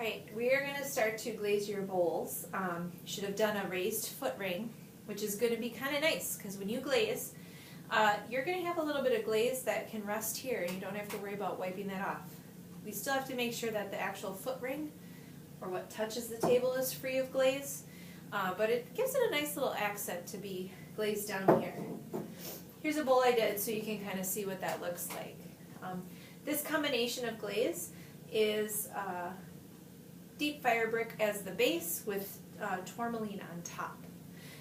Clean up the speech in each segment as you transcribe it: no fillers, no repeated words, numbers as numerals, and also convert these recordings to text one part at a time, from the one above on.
Alright, we are going to start to glaze your bowls. You should have done a raised foot ring, which is going to be kind of nice because when you glaze, you're going to have a little bit of glaze that can rest here and you don't have to worry about wiping that off. We still have to make sure that the actual foot ring, or what touches the table, is free of glaze, but it gives it a nice little accent to be glazed down here. Here's a bowl I did so you can kind of see what that looks like. This combination of glaze is deep fire brick as the base with tourmaline on top.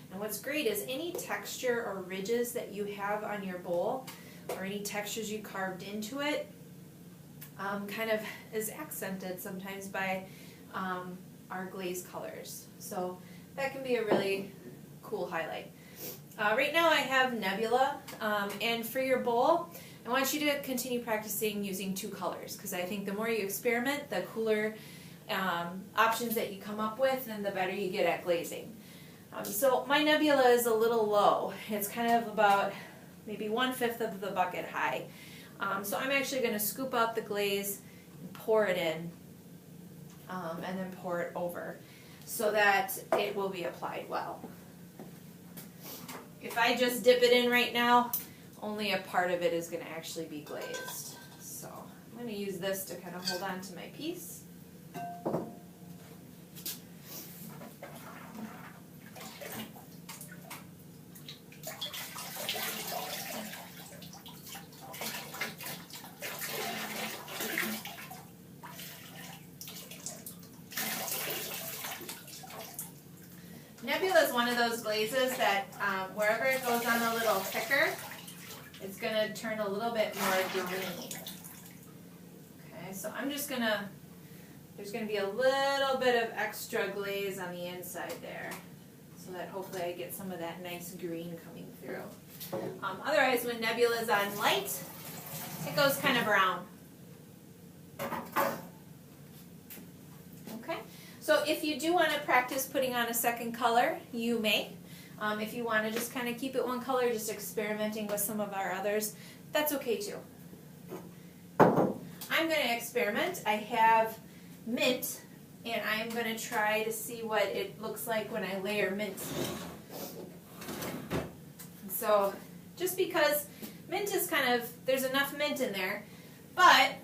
And what's great is any texture or ridges that you have on your bowl, or any textures you carved into it, kind of is accented sometimes by our glaze colors. So that can be a really cool highlight. Right now I have Nebula, and for your bowl, I want you to continue practicing using two colors, because I think the more you experiment, the cooler options that you come up with, and the better you get at glazing. So my Nebula is a little low. It's kind of about maybe 1/5 of the bucket high. So I'm actually going to scoop out the glaze and pour it in, and then pour it over so that it will be applied well. If I just dip it in right now, only a part of it is going to actually be glazed. So I'm going to use this to kind of hold on to my piece. Nebula is one of those glazes that wherever it goes on a little thicker, it's going to turn a little bit more green. Okay, so I'm just going to, there's going to be a little bit of extra glaze on the inside there, so that hopefully I get some of that nice green coming through. Otherwise, when Nebula is on light, it goes kind of brown. Okay, so if you do want to practice putting on a second color, you may. If you want to just kind of keep it one color, just experimenting with some of our others, that's okay too. I'm going to experiment. I have mint, and I'm going to try to see what it looks like when I layer mint. So just because mint is kind of, there's enough mint in there, but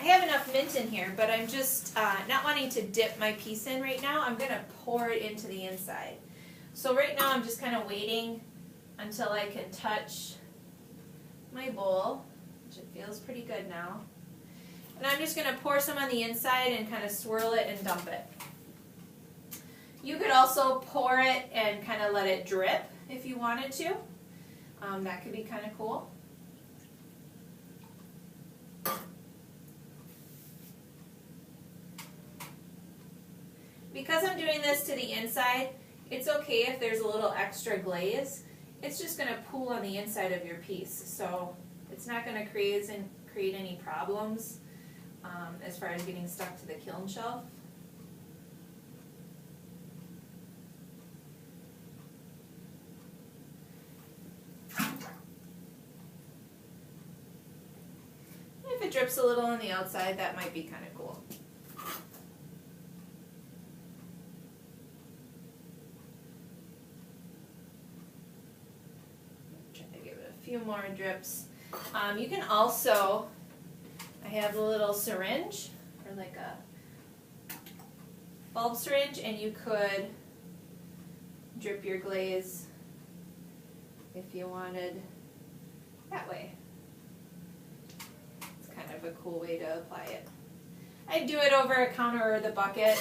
I have enough mint in here, but I'm just not wanting to dip my piece in right now. I'm going to pour it into the inside. So right now I'm just kind of waiting until I can touch my bowl, which it feels pretty good now. And I'm just going to pour some on the inside and kind of swirl it and dump it. You could also pour it and kind of let it drip if you wanted to. That could be kind of cool. Because I'm doing this to the inside, it's okay if there's a little extra glaze. It's just going to pool on the inside of your piece, so it's not going to create any problems as far as getting stuck to the kiln shelf. If it drips a little on the outside, that might be kind of cool. Few more drips. You can also, I have a little syringe, or like a bulb syringe, and you could drip your glaze if you wanted that way. It's kind of a cool way to apply it. I'd do it over a counter or the bucket,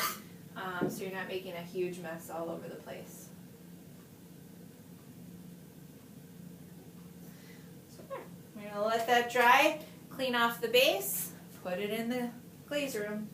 so you're not making a huge mess all over the place. We're going to let that dry, clean off the base, put it in the glaze room.